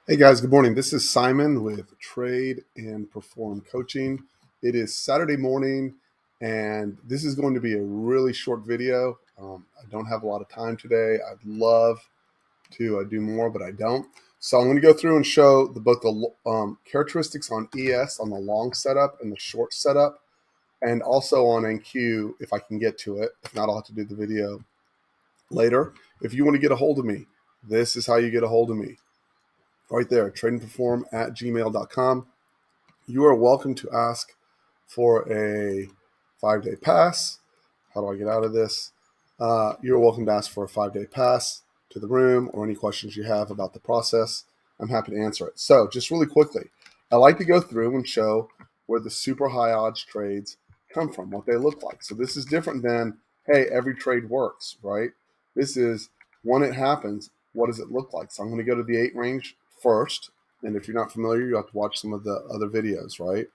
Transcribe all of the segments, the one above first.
Hey guys, good morning. This is Simon with Trade and Perform Coaching. It is Saturday morning, and this is going to be a really short video. I don't have a lot of time today. I'd love to do more, but I don't. So I'm going to go through and show both the characteristics on ES on the long setup and the short setup, and also on NQ if I can get to it. If not, I'll have to do the video later. If you want to get a hold of me, this is how you get a hold of me. Right there, tradingperform@gmail.com. You are welcome to ask for a 5-day pass. How do I get out of this? You're welcome to ask for a 5-day pass to the room or any questions you have about the process. I'm happy to answer it. So just really quickly, I like to go through and show where the super high odds trades come from, what they look like. So this is different than, hey, every trade works, right? This is when it happens, what does it look like? So I'm going to go to the 8 range first. And if you're not familiar, you have to watch some of the other videos, right?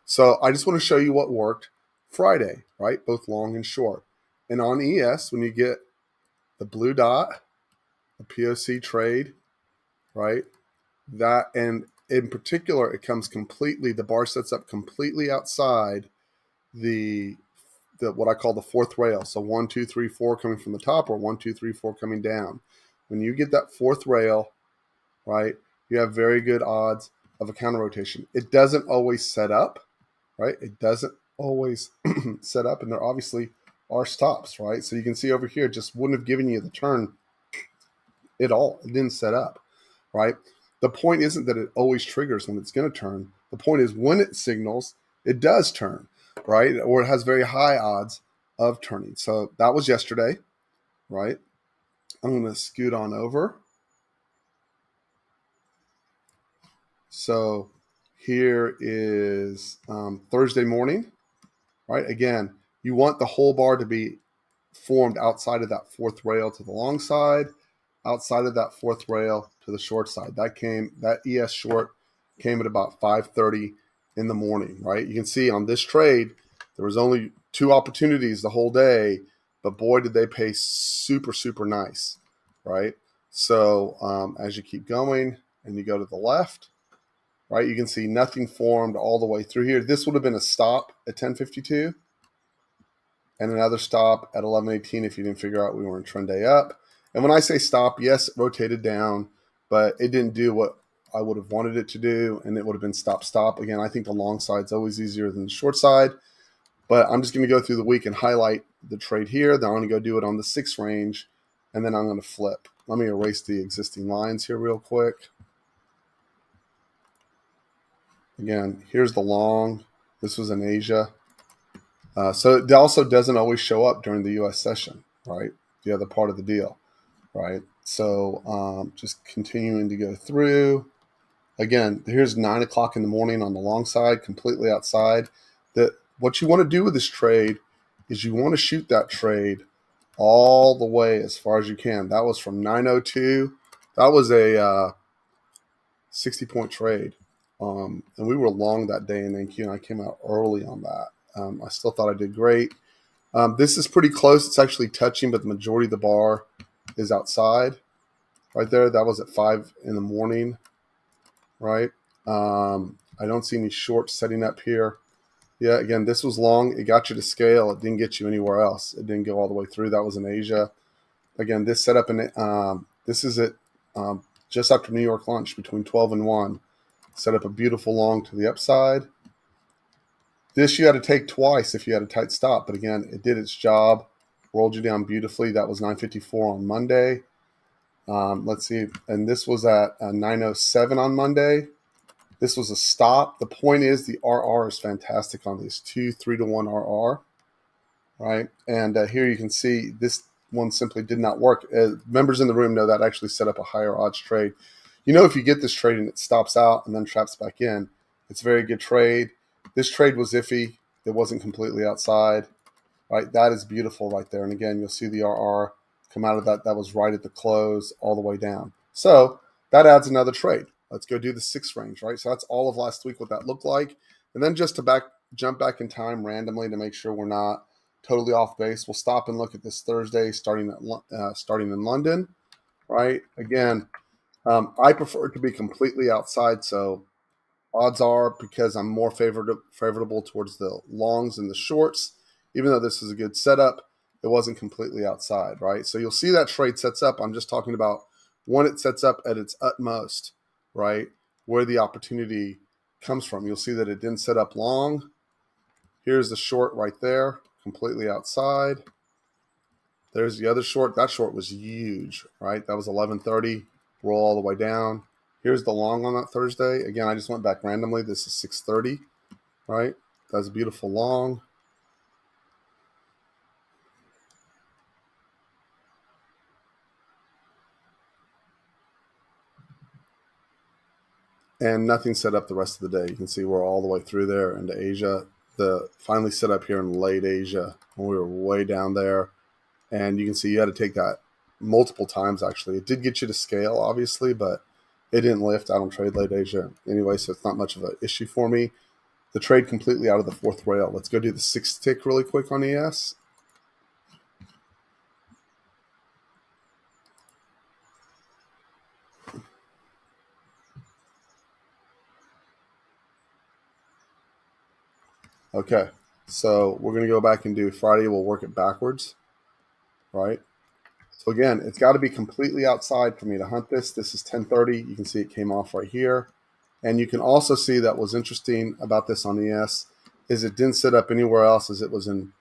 So I just want to show you what worked Friday, right? Both long and short. And on ES, when you get the blue dot, a POC trade, right? That, and in particular, it comes completely, the bar sets up completely outside the what I call the fourth rail. So 1, 2, 3, 4 coming from the top, or 1, 2, 3, 4 coming down. When you get that fourth rail, right, you have very good odds of a counter rotation. It doesn't always set up, right? It doesn't always set up, and there obviously are stops, right? So you can see over here, just wouldn't have given you the turn at all. It didn't set up, right? The point isn't that it always triggers when it's going to turn. The point is when it signals, it does turn, right? Or it has very high odds of turning. So that was yesterday, right? I'm going to scoot on over. So here is Thursday morning, right? Again, you want the whole bar to be formed outside of that fourth rail to the long side, outside of that fourth rail to the short side. That ES short came at about 5:30 in the morning, right? You can see on this trade, there was only 2 opportunities the whole day, but boy, did they pay super, super nice, right? So as you keep going and you go to the left, right, you can see nothing formed all the way through here. This would have been a stop at 10:52 and another stop at 11:18 if you didn't figure out we were in trend day up. And when I say stop, yes, it rotated down, but it didn't do what I would have wanted it to do, and it would have been stop, stop. Again, I think the long side's always easier than the short side, but I'm just going to go through the week and highlight the trade here. Then I'm going to go do it on the 6 range, and then I'm going to flip. Let me erase the existing lines here real quick. Again, here's the long. This was in Asia. So it also doesn't always show up during the U.S. session, right? The other part of the deal, right? So just continuing to go through. Again, here's 9 o'clock in the morning on the long side, completely outside. What you want to do with this trade is you want to shoot that trade all the way as far as you can. That was from 9:02. That was a 60-point trade. And we were long that day in NQ, and I came out early on that. I still thought I did great. This is pretty close. It's actually touching, but the majority of the bar is outside right there. That was at 5 in the morning, right? I don't see any shorts setting up here. Yeah, again, this was long. It got you to scale. It didn't get you anywhere else. It didn't go all the way through. That was in Asia. Again, this setup in this is at just after New York lunch between 12 and 1. Set up a beautiful long to the upside. This you had to take twice if you had a tight stop, but again, it did its job, rolled you down beautifully. That was 9:54 on Monday. Let's see, and this was at 9:07 on Monday. This was a stop. The point is the RR is fantastic on these 2 3-1 RR, right? And here you can see this one simply did not work. Members in the room know that actually set up a higher odds trade. You know, if you get this trade and it stops out and then traps back in, it's a very good trade. This trade was iffy. It wasn't completely outside, right? That is beautiful right there. And again, you'll see the RR come out of that. That was right at the close all the way down. So that adds another trade. Let's go do the 6 range, right? So that's all of last week, what that looked like. And then just to jump back in time randomly to make sure we're not totally off base, we'll stop and look at this Thursday starting in London, right? Again, I prefer it to be completely outside, so odds are, because I'm more favorable towards the longs and the shorts, even though this is a good setup, it wasn't completely outside, right? So you'll see that trade sets up. I'm just talking about when it sets up at its utmost, right? Where the opportunity comes from. You'll see that it didn't set up long. Here's the short right there, completely outside. There's the other short. That short was huge, right? That was 11:30. Roll all the way down. Here's the long on that Thursday. Again, I just went back randomly. This is 6:30, right? That's a beautiful long. And nothing set up the rest of the day. You can see we're all the way through there into Asia. The finally set up here in late Asia when we were way down there. And you can see you had to take that multiple times, actually. It did get you to scale, obviously, but it didn't lift. I don't trade late Asia anyway, so it's not much of an issue for me. The trade completely out of the fourth rail. Let's go do the 6 tick really quick on ES. Okay, so we're going to go back and do Friday. We'll work it backwards, right? So again, it's got to be completely outside for me to hunt this. This is 10:30. You can see it came off right here. And you can also see that what's interesting about this on ES is it didn't sit up anywhere else as it was in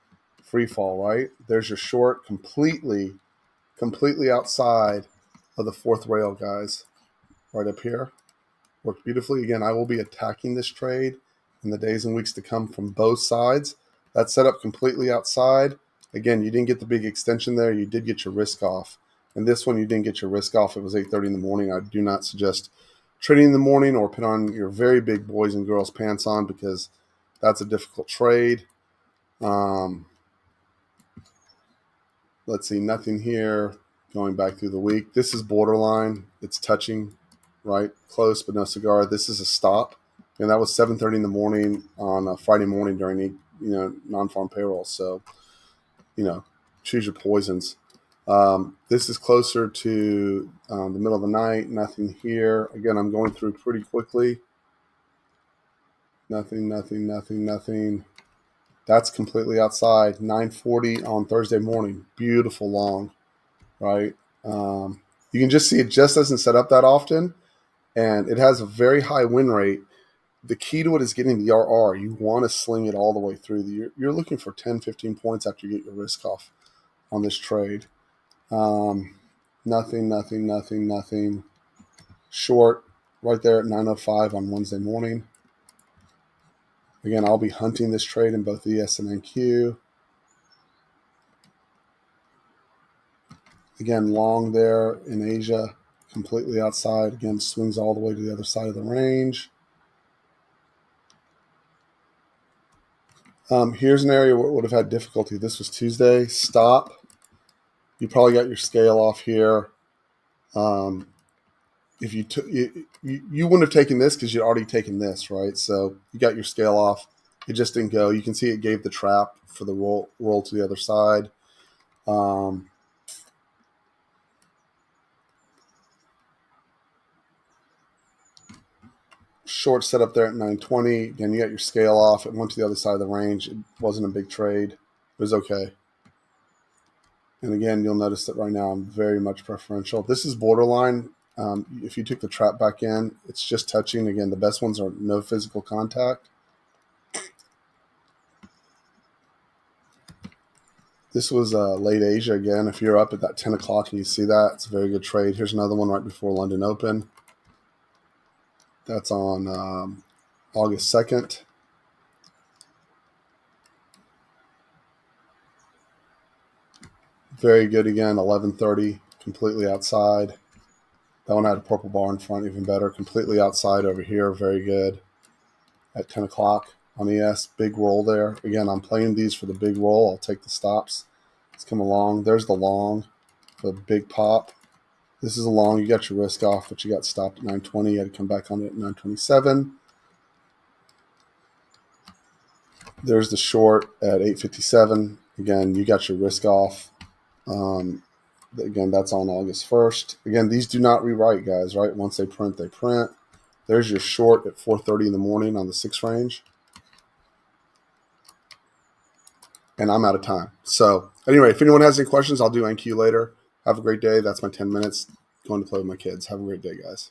free fall, right? There's your short completely outside of the fourth rail, guys, right up here. Worked beautifully. Again, I will be attacking this trade in the days and weeks to come from both sides. That set up completely outside. Again, you didn't get the big extension there. You did get your risk off. And this one, you didn't get your risk off. It was 8:30 in the morning. I do not suggest trading in the morning or put on your very big boys and girls pants on, because that's a difficult trade. Let's see, nothing here. Going back through the week. This is borderline. It's touching, right? Close, but no cigar. This is a stop. And that was 7:30 in the morning on a Friday morning during non-farm payroll. So, choose your poisons. This is closer to the middle of the night. Nothing here. Again, I'm going through pretty quickly. Nothing. That's completely outside. 9:40 on Thursday morning. Beautiful long, right? You can just see it just doesn't set up that often, and it has a very high win rate. The key to it is getting the RR. You want to sling it all the way through. You're looking for 10, 15 points after you get your risk off on this trade. Nothing. Short right there at 9:05 on Wednesday morning. Again, I'll be hunting this trade in both ES and NQ. Again, long there in Asia, completely outside. Again, swings all the way to the other side of the range. Here's an area where it would have had difficulty. This was Tuesday. Stop. You probably got your scale off here. If you took you wouldn't have taken this because you'd already taken this, right? So you got your scale off. It just didn't go. You can see it gave the trap for the roll to the other side. Short set up there at 9:20. Again, you got your scale off. It went to the other side of the range. It wasn't a big trade. It was okay. And again, you'll notice that right now I'm very much preferential. This is borderline. If you took the trap back in, it's just touching. Again, the best ones are no physical contact. This was late Asia again. If you're up at that 10 o'clock and you see that, it's a very good trade. Here's another one right before London Open. That's on August 2nd. Very good again, 11:30, completely outside. That one had a purple bar in front, even better. Completely outside over here, very good. At 10 o'clock on ES, big roll there. Again, I'm playing these for the big roll. I'll take the stops. Let's come along. There's the long, the big pop. This is a long. You got your risk off, but you got stopped at 9:20. You had to come back on it at 9:27. There's the short at 8:57. Again, you got your risk off. Again, that's on August 1st. Again, these do not rewrite, guys, right? Once they print, they print. There's your short at 4:30 in the morning on the 6 range. And I'm out of time. So anyway, if anyone has any questions, I'll do NQ later. Have a great day. That's my 10 minutes. Going to play with my kids. Have a great day, guys.